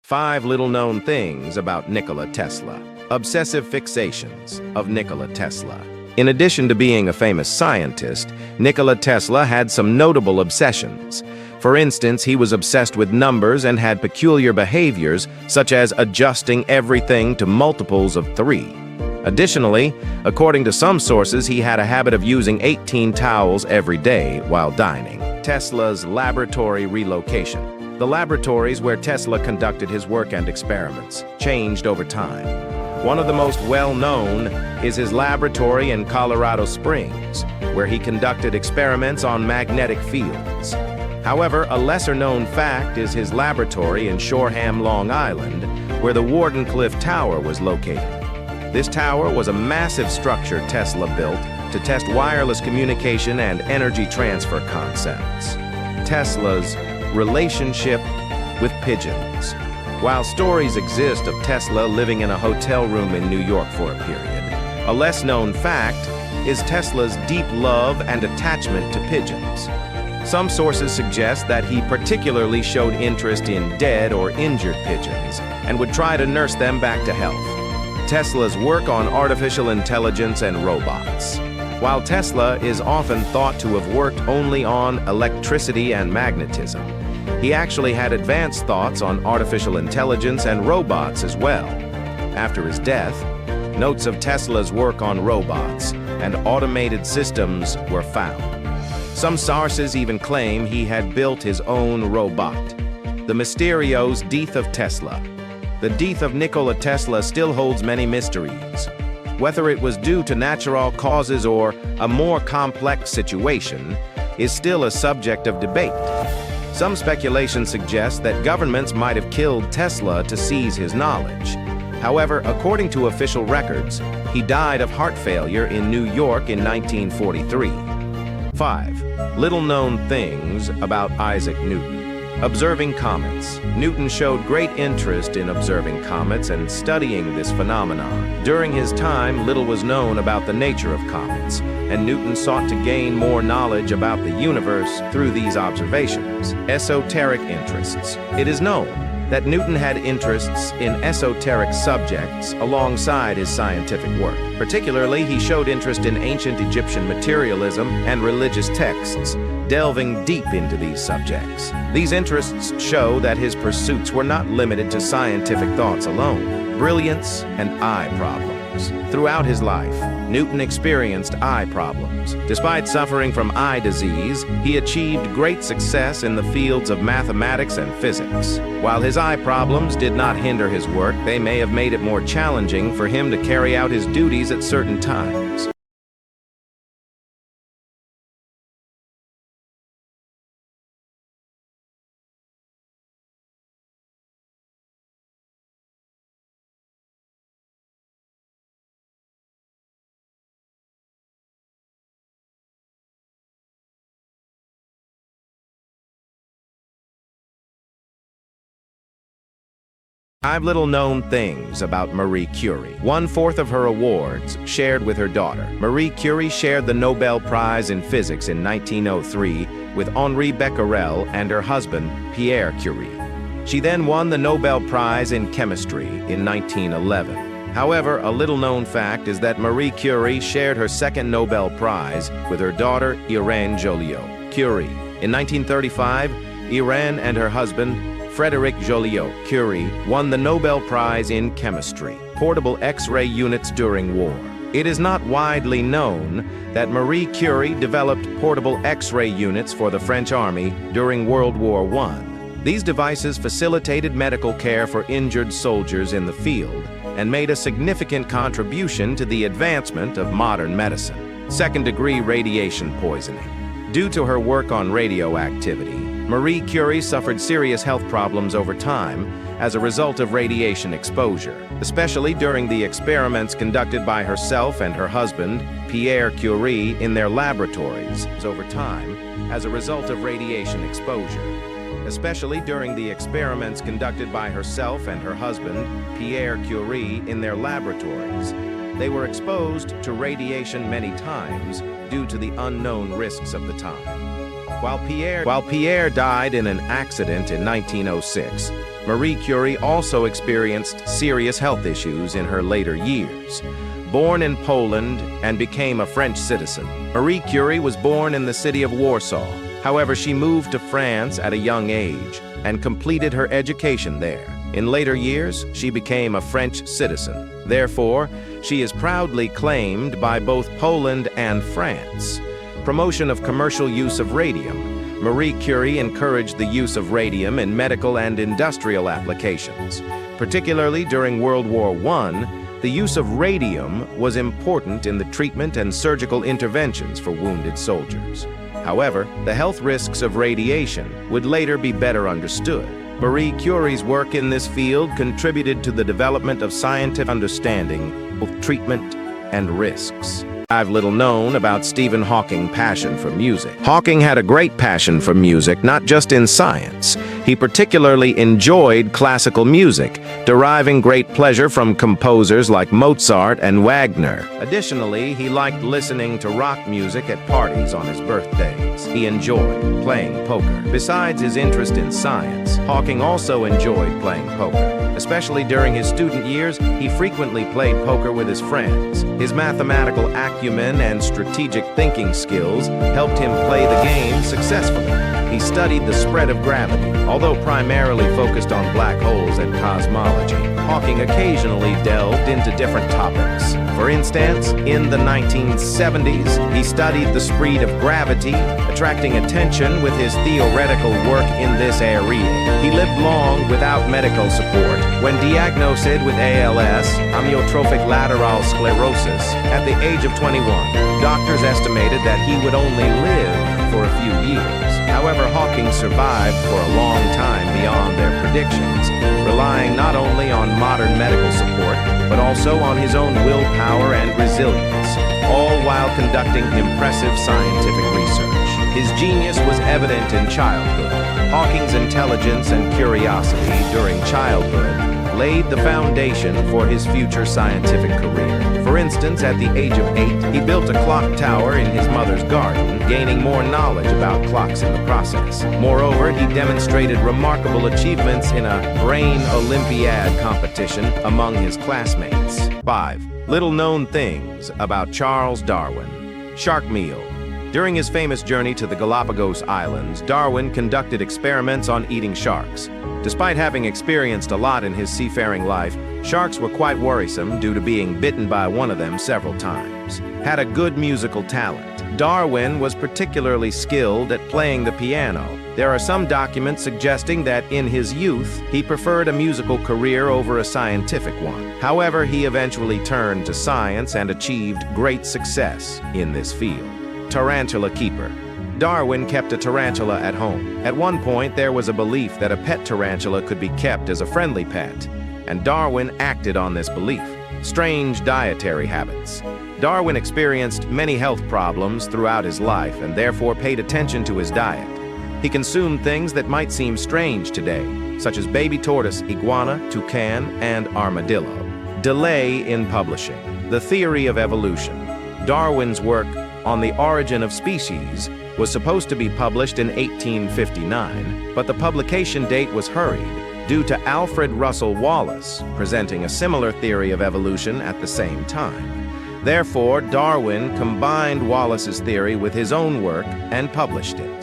5 little-known things about Nikola Tesla. Obsessive fixations of Nikola Tesla. In addition to being a famous scientist, Nikola Tesla had some notable obsessions. For instance, he was obsessed with numbers and had peculiar behaviors, such as adjusting everything to multiples of 3. Additionally, according to some sources, he had a habit of using 18 towels every day while dining. Tesla's laboratory relocation. The laboratories where Tesla conducted his work and experiments changed over time. One of the most well-known is his laboratory in Colorado Springs, where he conducted experiments on magnetic fields. However, a lesser-known fact is his laboratory in Shoreham, Long Island, where the Wardenclyffe Tower was located. This tower was a massive structure Tesla built to test wireless communication and energy transfer concepts. Tesla's relationship with pigeons. While stories exist of Tesla living in a hotel room in New York for a period, a less-known fact is Tesla's deep love and attachment to pigeons. Some sources suggest that he particularly showed interest in dead or injured pigeons and would try to nurse them back to health. Tesla's work on artificial intelligence and robots. While Tesla is often thought to have worked only on electricity and magnetism, he actually had advanced thoughts on artificial intelligence and robots as well. After his death, notes of Tesla's work on robots and automated systems were found. Some sources even claim he had built his own robot. The mysterious death of Tesla. The death of Nikola Tesla still holds many mysteries. Whether it was due to natural causes or a more complex situation is still a subject of debate. Some speculation suggests that governments might have killed Tesla to seize his knowledge. However, according to official records, he died of heart failure in New York in 1943. 5 little-known things about Isaac Newton. Observing comets. Newton showed great interest in observing comets and studying this phenomenon. During his time, little was known about the nature of comets, and Newton sought to gain more knowledge about the universe through these observations. Esoteric interests. It is known that Newton had interests in esoteric subjects alongside his scientific work. Particularly, he showed interest in ancient Egyptian materialism and religious texts, delving deep into these subjects. These interests show that his pursuits were not limited to scientific thoughts alone. Brilliance and eye problems. Throughout his life, Newton experienced eye problems. Despite suffering from eye disease, he achieved great success in the fields of mathematics and physics. While his eye problems did not hinder his work, they may have made it more challenging for him to carry out his duties at certain times. Five little-known things about Marie Curie. 1/4 of her awards shared with her daughter. Marie Curie shared the Nobel Prize in Physics in 1903 with Henri Becquerel and her husband, Pierre Curie. She then won the Nobel Prize in Chemistry in 1911. However, a little-known fact is that Marie Curie shared her second Nobel Prize with her daughter, Irène Joliot-Curie. In 1935, Irène and her husband, Frédéric Joliot-Curie, won the Nobel Prize in Chemistry, portable X-ray units during war. It is not widely known that Marie Curie developed portable X-ray units for the French Army during World War I. These devices facilitated medical care for injured soldiers in the field and made a significant contribution to the advancement of modern medicine. Second-degree radiation poisoning. Due to her work on radioactivity, Marie Curie suffered serious health problems over time as a result of radiation exposure, especially during the experiments conducted by herself and her husband, Pierre Curie, in their laboratories. Over time, as a result of radiation exposure, especially during the experiments conducted by herself and her husband, Pierre Curie, in their laboratories, they were exposed to radiation many times due to the unknown risks of the time. While Pierre died in an accident in 1906, Marie Curie also experienced serious health issues in her later years. Born in Poland and became a French citizen, Marie Curie was born in the city of Warsaw. However, she moved to France at a young age and completed her education there. In later years, she became a French citizen. Therefore, she is proudly claimed by both Poland and France. Promotion of commercial use of radium. Marie Curie encouraged the use of radium in medical and industrial applications. Particularly during World War I, the use of radium was important in the treatment and surgical interventions for wounded soldiers. However, the health risks of radiation would later be better understood. Marie Curie's work in this field contributed to the development of scientific understanding of treatment and risks. I've little known about Stephen Hawking's passion for music. Hawking had a great passion for music, not just in science. He particularly enjoyed classical music, deriving great pleasure from composers like Mozart and Wagner. Additionally, he liked listening to rock music at parties on his birthdays. He enjoyed playing poker. Besides his interest in science, Hawking also enjoyed playing poker. Especially during his student years, he frequently played poker with his friends. His mathematical acumen and strategic thinking skills helped him play the game successfully. He studied the spread of gravity. Although primarily focused on black holes and cosmology, Hawking occasionally delved into different topics. For instance, in the 1970s, he studied the speed of gravity, attracting attention with his theoretical work in this area. He lived long without medical support. When diagnosed with ALS, amyotrophic lateral sclerosis, at the age of 21, doctors estimated that he would only live for a few years. However, Hawking survived for a long time beyond their predictions, relying not only on modern medical support, but also on his own willpower and resilience, all while conducting impressive scientific research. His genius was evident in childhood. Hawking's intelligence and curiosity during childhood laid the foundation for his future scientific career. For instance, at the age of 8, he built a clock tower in his mother's garden, gaining more knowledge about clocks in the process. Moreover, he demonstrated remarkable achievements in a brain Olympiad competition among his classmates. 5. Little-known things about Charles Darwin. Shark meal. During his famous journey to the Galapagos Islands, Darwin conducted experiments on eating sharks. Despite having experienced a lot in his seafaring life, sharks were quite worrisome due to being bitten by one of them several times. Had a good musical talent. Darwin was particularly skilled at playing the piano. There are some documents suggesting that in his youth, he preferred a musical career over a scientific one. However, he eventually turned to science and achieved great success in this field. Tarantula keeper. Darwin kept a tarantula at home. At one point, there was a belief that a pet tarantula could be kept as a friendly pet, and Darwin acted on this belief. Strange dietary habits. Darwin experienced many health problems throughout his life and therefore paid attention to his diet. He consumed things that might seem strange today, such as baby tortoise, iguana, toucan, and armadillo. Delay in publishing. The theory of evolution. Darwin's work on the origin of species was supposed to be published in 1859, but the publication date was hurried due to Alfred Russel Wallace presenting a similar theory of evolution at the same time. Therefore, Darwin combined Wallace's theory with his own work and published it.